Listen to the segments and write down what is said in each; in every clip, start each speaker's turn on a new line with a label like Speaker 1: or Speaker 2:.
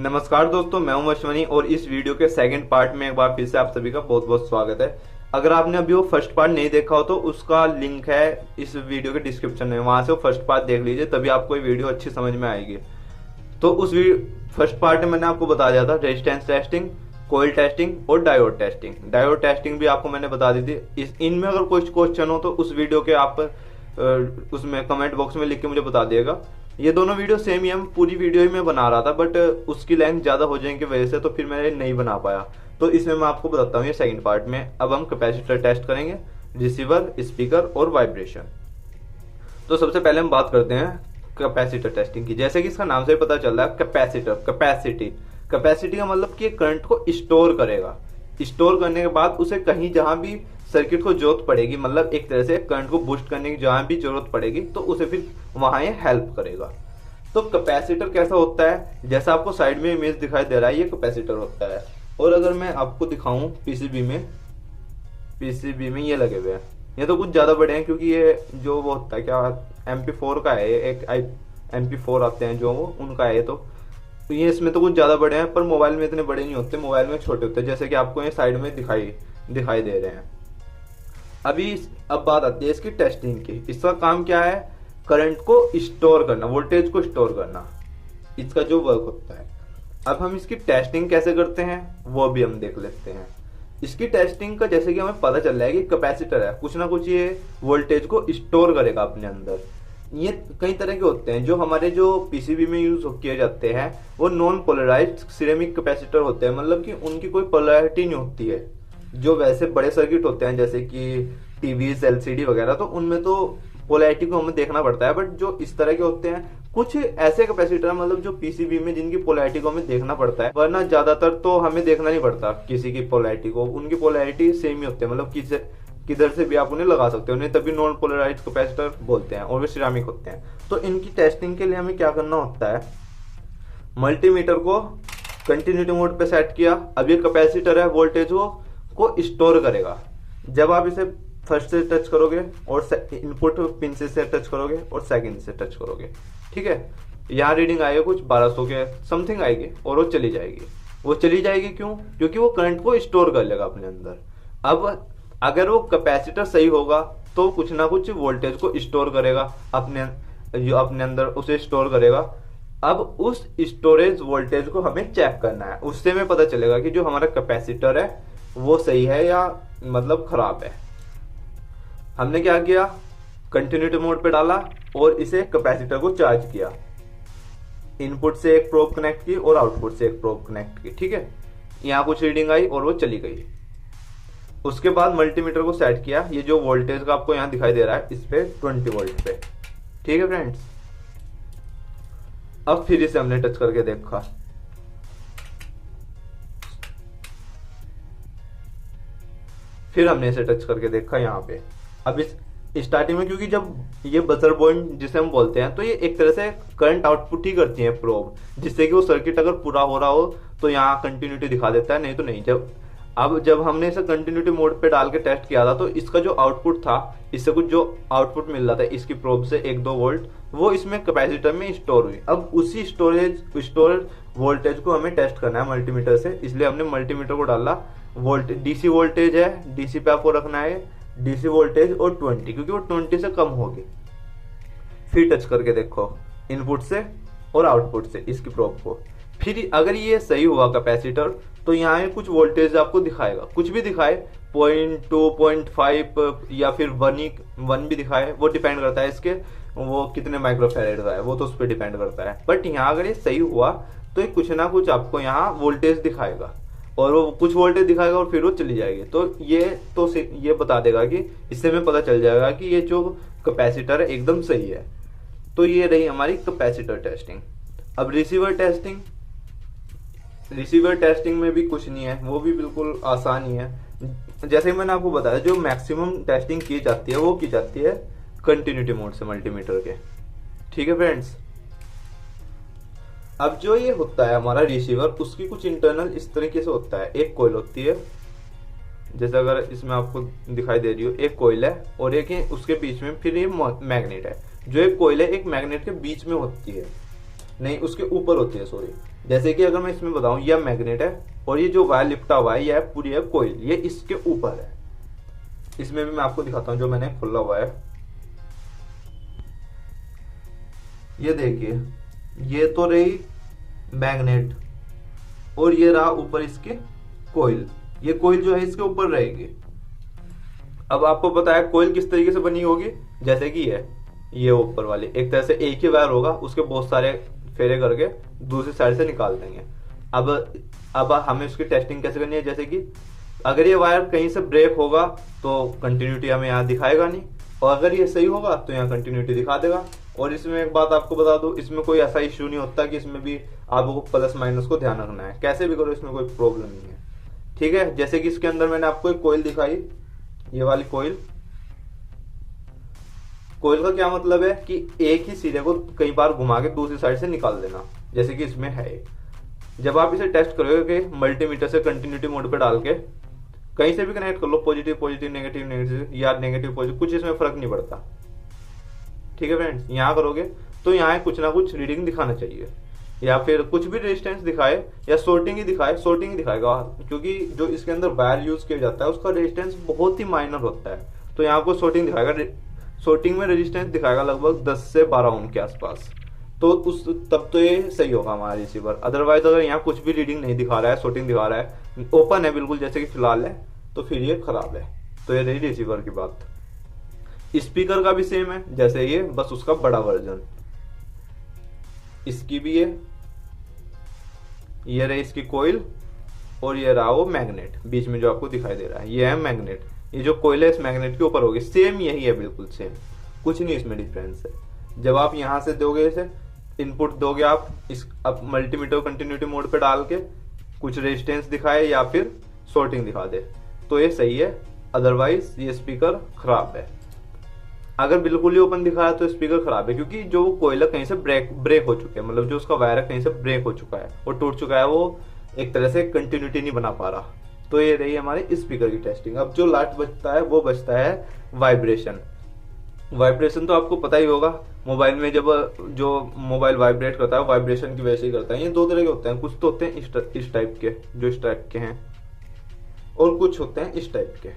Speaker 1: नमस्कार दोस्तों, मैं हूं अश्वनी और इस वीडियो के सेकंड पार्ट में एक बार फिर से आप सभी का बहुत बहुत स्वागत है। अगर आपने अभी वो फर्स्ट पार्ट नहीं देखा हो तो उसका लिंक है इस वीडियो के डिस्क्रिप्शन में, वहां से वो फर्स्ट पार्ट देख लीजिए, तभी आपको ये वीडियो अच्छी समझ में आएगी। तो उस फर्स्ट पार्ट में मैंने आपको बता दिया था रेजिस्टेंस टेस्टिंग, कोयल टेस्टिंग और डायोड टेस्टिंग। डायोड टेस्टिंग भी आपको मैंने बता दी थी। इनमें अगर कोई क्वेश्चन हो तो उस वीडियो के आप उसमें कमेंट बॉक्स में लिख के मुझे बता दिएगा। ये दोनों वीडियो सेम ही हम पूरी वीडियो ही में बना रहा था, बट उसकी लेंथ ज्यादा हो जाने की वजह से तो फिर मैं नहीं बना पाया। तो इसमें मैं आपको बताता हूँ ये सेकंड पार्ट में। अब हम कैपेसिटर टेस्ट करेंगे, रिसीवर, स्पीकर और वाइब्रेशन। तो सबसे पहले हम बात करते हैं कैपेसिटर टेस्टिंग की। जैसे कि इसका नाम से पता चल रहा है, कैपेसिटर, कैपेसिटी का मतलब कि करंट को स्टोर करेगा। स्टोर करने के बाद उसे कहीं जहां भी सर्किट को जरूरत पड़ेगी, मतलब एक तरह से करंट को बूस्ट करने की जहां भी जरूरत पड़ेगी तो उसे फिर वहां ये हेल्प करेगा। तो कैपेसिटर कैसा होता है, जैसा आपको साइड में इमेज दिखाई दे रहा है, ये कैपेसिटर होता है। और अगर मैं आपको दिखाऊं पीसीबी में ये लगे हुए हैं। ये तो कुछ ज्यादा बड़े हैं क्योंकि ये जो वो होता है क्या MP4 का है, एक MP4 आते हैं जो वो उनका है। तो ये इसमें तो कुछ ज्यादा बड़े हैं, पर मोबाइल में इतने बड़े नहीं होते, मोबाइल में छोटे होते हैं, जैसे कि आपको ये साइड में दिखाई दे रहे हैं। अब बात आती है इसकी टेस्टिंग की। इसका काम क्या है, करंट को स्टोर करना, वोल्टेज को स्टोर करना, इसका जो वर्क होता है। अब हम इसकी टेस्टिंग कैसे करते हैं वो भी हम देख लेते हैं। इसकी टेस्टिंग का जैसे कि हमें पता चल रहा है कि कैपेसिटर है, कुछ ना कुछ ये वोल्टेज को स्टोर करेगा अपने अंदर। ये कई तरह के होते हैं। जो हमारे जो पीसीबी में यूज किए जाते हैं वो नॉन पोलराइज्ड सिरेमिक कैपेसिटर होते हैं, मतलब कि उनकी कोई पोलैरिटी नहीं होती है। जो वैसे बड़े सर्किट होते हैं जैसे कि टीवी, एलसीडी वगैरह, तो उनमें तो पोलैरिटी को हमें देखना पड़ता है। बट जो इस तरह के होते हैं कुछ ऐसे कैपेसिटर, मतलब जो पीसीबी में जिनकी पोलैरिटी को हमें देखना पड़ता है, वरना ज्यादातर तो हमें देखना नहीं पड़ता किसी की पोलैरिटी को। उनकी पोलैरिटी सेम ही होती है, मतलब किधर से भी आप उन्हें लगा सकते हो, उन्हें तभी नॉन पोलराइज्ड कैपेसिटर बोलते हैं और वे सिरामिक होते हैं। तो इनकी टेस्टिंग के लिए हमें क्या करना होता है, मल्टीमीटर को कंटिन्यूटी मोड पे सेट किया। अब ये कैपेसिटर है, वोल्टेज को स्टोर करेगा। जब आप इसे फर्स्ट से टच करोगे और इनपुट पिन से टच करोगे और सेकंड से टच करोगे, ठीक है, यहाँ रीडिंग आएगा कुछ 1200 के समथिंग आएगी और वो चली जाएगी। क्यों? क्योंकि वो करंट को स्टोर कर लेगा अपने अंदर। अब अगर वो कैपेसिटर सही होगा तो कुछ ना कुछ वोल्टेज को स्टोर करेगा, अपने अंदर उसे स्टोर करेगा। अब उस स्टोरेज वोल्टेज को हमें चेक करना है, उससे हमें पता चलेगा कि जो हमारा कैपेसिटर है वो सही है या मतलब खराब है। हमने क्या किया, कंटिन्यूटी मोड पे डाला और इसे कैपेसिटर को चार्ज किया। इनपुट से एक प्रोब कनेक्ट की और आउटपुट से एक प्रोब कनेक्ट की, ठीक है। यहाँ कुछ रीडिंग आई और वो चली गई। उसके बाद मल्टीमीटर को सेट किया, ये जो वोल्टेज का आपको यहाँ दिखाई दे रहा है इस पे 20 वोल्ट पे, ठीक है फ्रेंड्स। अब फिर इसे हमने टच करके देखा, फिर हमने इसे टच करके देखा यहाँ पे। अब इस स्टार्टिंग में, क्योंकि जब ये बजर पॉइंट जिसे हम बोलते हैं, तो ये एक तरह से करंट आउटपुट ही करती है प्रोब, जिससे कि वो सर्किट अगर पूरा हो रहा हो तो यहाँ कंटिन्यूटी दिखा देता है, नहीं तो नहीं। जब हमने इसे कंटिन्यूटी मोड पे डाल के टेस्ट किया था तो इसका जो आउटपुट था, इससे कुछ जो आउटपुट मिल रहा था इसकी प्रोब से 1-2 वोल्ट, वो इसमें कैपेसिटर में स्टोर हुई। अब उसी स्टोर वोल्टेज को हमें टेस्ट करना है मल्टीमीटर से, इसलिए हमने मल्टीमीटर को डाला। डीसी वोल्टेज है, डीसी पे आपको रखना है डीसी वोल्टेज और 20, क्योंकि वो 20 से कम होगी। फिर टच करके देखो इनपुट से और आउटपुट से इसकी प्रोब को। फिर अगर ये सही हुआ कैपेसिटर तो यहाँ कुछ वोल्टेज आपको दिखाएगा, कुछ भी दिखाए, 0.2, 0.5 या फिर 1 भी दिखाए, वो डिपेंड करता है इसके वो कितने माइक्रोफैरेड का है, वो तो उस पर डिपेंड करता है। बट यहाँ अगर ये सही हुआ तो ये कुछ ना कुछ आपको यहाँ वोल्टेज दिखाएगा और वो कुछ वोल्टेज दिखाएगा और फिर वो चली जाएगी। तो ये बता देगा कि इससे हमें पता चल जाएगा कि ये जो कैपेसिटर है एकदम सही है। तो ये रही हमारी कैपेसिटर टेस्टिंग। अब रिसीवर टेस्टिंग में भी कुछ नहीं है, वो भी बिल्कुल आसान ही है। जैसे मैंने आपको बताया, जो मैक्सिमम टेस्टिंग की जाती है वो की जाती है कंटिन्यूटी मोड से मल्टीमीटर के, ठीक है फ्रेंड्स। अब जो ये होता है हमारा रिसीवर, उसकी कुछ इंटरनल इस तरीके से होता है। एक कॉइल होती है, जैसे अगर इसमें आपको दिखाई दे रही हो, एक कॉइल है और एक उसके बीच में फिर ये मैग्नेट है। जो एक कॉइल है एक मैग्नेट के बीच में होती है। नहीं, उसके ऊपर होती है, सॉरी। जैसे कि अगर मैं इसमें बताऊं, यह मैग्नेट है और ये जो वायर लिपटा हुआ है, यह पूरी है कोयल, ये इसके ऊपर है। इसमें भी मैं आपको दिखाता हूं, जो मैंने खोला हुआ है, ये देखिए, ये तो रही मैग्नेट और ये रहा ऊपर इसके कोयल। ये कोयल जो है इसके ऊपर रहेगी। अब आपको पता है कोयल किस तरीके से बनी होगी, जैसे कि ये ऊपर वाली एक तरह से एक ही वायर होगा, उसके बहुत सारे फेरे करके दूसरी साइड से निकाल देंगे। अब हमें उसकी टेस्टिंग कैसे करनी है, जैसे कि अगर ये वायर कहीं से ब्रेक होगा तो कंटिन्यूटी हमें यहाँ दिखाएगा नहीं, और अगर ये सही होगा तो यहाँ कंटिन्यूटी दिखा देगा। और इसमें एक बात आपको बता दूं, इसमें कोई ऐसा इश्यू नहीं होता कि इसमें भी आपको प्लस माइनस को ध्यान रखना है, कैसे भी करो इसमें कोई प्रॉब्लम नहीं है। ठीक है, जैसे कि इसके अंदर मैंने आपको एक कोयल दिखाई, ये वाली कोयल। कोयल का क्या मतलब है कि एक ही सिरे को कई बार घुमा के दूसरी साइड से निकाल देना, जैसे कि इसमें है। जब आप इसे टेस्ट करोगे कि मल्टीमीटर से कंटिन्यूटी मोड पे डाल के कहीं से भी कनेक्ट कर लो, पॉजिटिव पॉजिटिव, नेगेटिव नेगेटिव, या नेगेटिव पॉजिटिव, कुछ इसमें फर्क नहीं पड़ता। ठीक है फ्रेंड्स, यहाँ करोगे तो यहाँ कुछ ना कुछ रीडिंग दिखाना चाहिए, या फिर कुछ भी रेजिस्टेंस दिखाए या सोर्टिंग ही दिखाए, सोर्टिंग ही दिखाएगा, क्योंकि जो इसके अंदर वायर यूज किया जाता है उसका रेजिस्टेंस बहुत ही माइनर होता है। तो यहाँ को सोर्टिंग दिखाएगा, सोर्टिंग में रेजिस्टेंस दिखाएगा लगभग 10 से 12 ओम के आसपास, तो उस तब तो ये सही होगा हमारा रिसीवर। अदरवाइज अगर यहाँ कुछ भी रीडिंग नहीं दिखा रहा है, सोर्टिंग दिखा रहा है, ओपन है बिल्कुल जैसे कि फिलहाल है, तो फिर ये खराब है। तो ये रही रिसीवर की बात। स्पीकर का भी सेम है जैसे ये, बस उसका बड़ा वर्जन। इसकी भी ये रही इसकी कोयल, और ये रहा वो मैग्नेट बीच में जो आपको दिखाई दे रहा है, ये है मैग्नेट। ये जो कोयल है इस मैग्नेट के ऊपर होगी, सेम यही है, बिल्कुल सेम, कुछ नहीं इसमें डिफरेंस है। जब आप यहां से दोगे, इसे इनपुट दोगे आप इस अब मल्टीमीटर कंटिन्यूटी मोड पे डाल के, कुछ रेजिस्टेंस दिखाए या फिर सॉर्टिंग दिखा दे, तो ये सही है। अदरवाइज ये स्पीकर खराब है। अगर बिल्कुल ही ओपन दिखा है तो स्पीकर खराब है, क्योंकि जो कोयला कहीं से ब्रेक हो चुके हैं, मतलब जो उसका वायर है कहीं से ब्रेक हो चुका है और टूट चुका है, वो एक तरह से कंटिन्यूटी नहीं बना पा रहा। तो ये रही हमारी स्पीकर की टेस्टिंग। अब जो लास्ट बचता है वो बचता है वाइब्रेशन। वाइब्रेशन तो आपको पता ही होगा, मोबाइल में जब जो मोबाइल वाइब्रेट करता है वाइब्रेशन की वजह से ही करता है। ये दो तरह के होते हैं, कुछ तो होते हैं इस टाइप के, जो इस टाइप के हैं, और कुछ होते हैं इस टाइप के,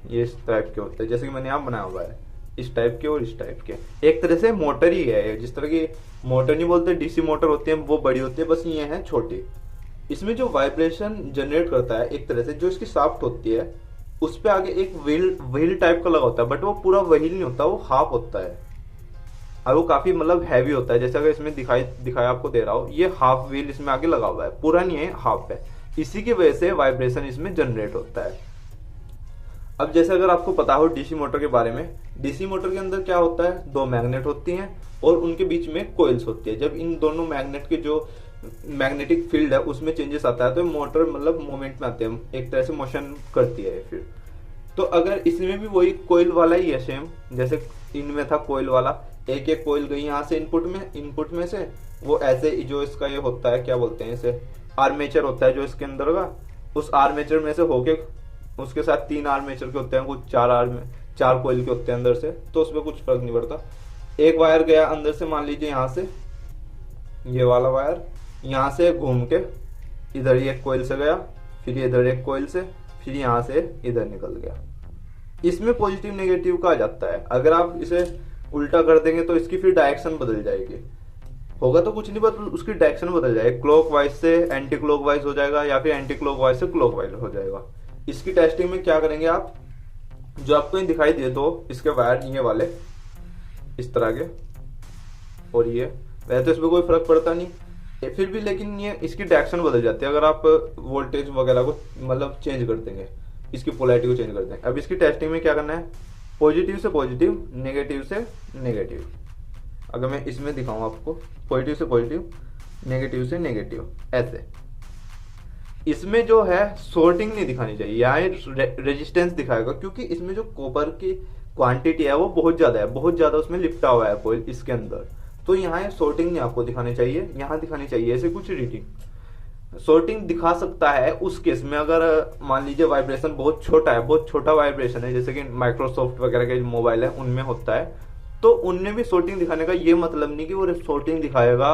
Speaker 1: ये इस टाइप के होते हैं, जैसे कि मैंने यहाँ बनाया हुआ है, इस टाइप के और इस टाइप के। एक तरह से मोटर ही है, जिस तरह की मोटर नहीं बोलते, डीसी मोटर होती है वो बड़ी होती है, बस ये है छोटी। इसमें जो वाइब्रेशन जनरेट करता है एक तरह से, जो इसकी शाफ्ट होती है उस पे आगे एक व्हील टाइप का लगा होता है, बट वो पूरा व्हील नहीं होता, वो हाफ होता है, और वो काफी मतलब हैवी होता है। जैसे अगर इसमें दिखाया आपको दे रहा हो, ये हाफ व्हील इसमें आगे लगा हुआ है, पूरा नहीं है, हाफ है। इसी की वजह से वाइब्रेशन इसमें जनरेट होता है। अब जैसे अगर आपको पता हो डीसी मोटर के बारे में, डीसी मोटर के अंदर क्या होता है, दो मैग्नेट होती हैं और उनके बीच में कोइल्स होती है। जब इन दोनों मैग्नेट के जो मैग्नेटिक फील्ड है उसमें चेंजेस आता है तो मोटर मतलब मूवमेंट में आते हैं, एक तरह से मोशन करती है फिर। तो अगर इसमें भी वही कोइल वाला ही है सेम, जैसे इनमें था कोइल वाला, एक एक कोइल गई यहाँ से इनपुट में से, वो ऐसे जो इसका ये होता है, क्या बोलते हैं इसे, आर्मेचर होता है जो इसके अंदर का, उस आर्मेचर में से होके उसके साथ 3 आर्मेचर के होते हैं, कुछ 4 कोइल के होते हैं अंदर से, तो उसमें कुछ फर्क नहीं पड़ता। एक वायर गया अंदर से, मान लीजिए यहाँ से, ये वाला वायर यहाँ से घूम के इधर एक कोइल से गया, फिर इधर एक कोइल से, फिर यहाँ से इधर निकल गया। इसमें पॉजिटिव नेगेटिव का आ जाता है। अगर आप इसे उल्टा कर देंगे तो इसकी फिर डायरेक्शन बदल जाएगी, होगा तो कुछ नहीं, बस उसकी डायरेक्शन बदल जाएगी, क्लॉकवाइज से एंटी क्लॉकवाइज हो जाएगा या फिर एंटी क्लॉकवाइज से क्लॉकवाइज हो जाएगा। इसकी टेस्टिंग में क्या करेंगे आप, जो आपको ये दिखाई दे दो इसके वायर, ये वाले इस तरह के, और ये वैसे तो इसमें कोई फर्क पड़ता नहीं फिर भी, लेकिन ये इसकी डायरेक्शन बदल जाती है अगर आप वोल्टेज वगैरह को मतलब चेंज कर देंगे, इसकी पोलैरिटी को चेंज कर देंगे। अब इसकी टेस्टिंग में क्या करना है, पॉजिटिव से पॉजिटिव, नेगेटिव से नेगेटिव। अगर मैं इसमें दिखाऊं आपको, पॉजिटिव से पॉजिटिव, नेगेटिव से नेगेटिव, ऐसे। इसमें जो है सॉर्टिंग नहीं दिखानी चाहिए, यहाँ रेजिस्टेंस दिखाएगा, क्योंकि इसमें जो कॉपर की क्वांटिटी है वो बहुत ज्यादा है, बहुत ज्यादा उसमें लिपटा हुआ है कोई इसके अंदर, तो यहाँ सॉर्टिंग नहीं आपको दिखानी चाहिए, यहाँ दिखानी चाहिए ऐसे कुछ रीडिंग। सॉर्टिंग दिखा सकता है उस केस में अगर मान लीजिए वाइब्रेशन बहुत छोटा है, बहुत छोटा वाइब्रेशन है, जैसे कि माइक्रोसॉफ्ट वगैरह के जो मोबाइल है उनमें होता है, तो उनमें भी शॉर्टिंग दिखाने का ये मतलब नहीं कि वो शॉर्टिंग दिखाएगा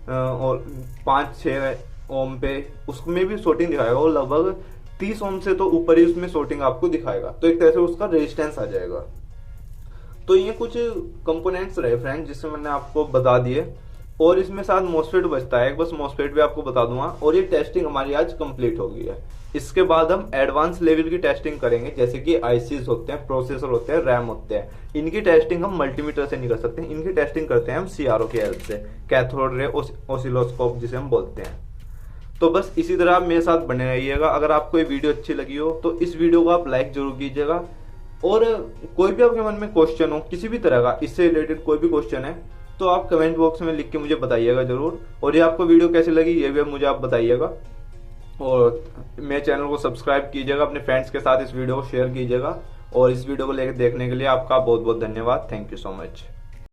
Speaker 1: और 5-6 ओम पे, उसमें भी शॉर्टिंग दिखाएगा। वो लगभग 30 ओम से तो ऊपर ही उसमें शॉर्टिंग आपको दिखाएगा, तो एक तरह से उसका रेजिस्टेंस आ जाएगा। तो ये कुछ कंपोनेंट्स रहे फ्रेंड जिससे मैंने आपको बता दिए, और इसमें साथ मॉसफेट बचता है, बस मॉसफेट भी आपको बता दूंगा। और ये टेस्टिंग हमारी आज कंप्लीट हो गई है। इसके बाद हम एडवांस लेवल की टेस्टिंग करेंगे, जैसे कि आईसीज होते हैं, प्रोसेसर होते हैं, रैम होते हैं। इनकी टेस्टिंग हम मल्टीमीटर से नहीं कर सकते, इनकी टेस्टिंग करते हैं हम सीआरओ की हेल्प से, कैथोड रे ऑसिलोस्कोप जिसे हम बोलते हैं। तो बस इसी तरह आप मेरे साथ बने रहिएगा। अगर आपको ये वीडियो अच्छी लगी हो तो इस वीडियो को आप लाइक जरूर कीजिएगा, और कोई भी आपके मन में क्वेश्चन हो किसी भी तरह का, इससे रिलेटेड कोई भी क्वेश्चन है तो आप कमेंट बॉक्स में लिख के मुझे बताइएगा जरूर। और ये आपको वीडियो कैसी लगी ये भी मुझे आप बताइएगा, और मेरे चैनल को सब्सक्राइब कीजिएगा, अपने फ्रेंड्स के साथ इस वीडियो को शेयर कीजिएगा। और इस वीडियो को लेकर देखने के लिए आपका बहुत बहुत धन्यवाद। Thank you so much.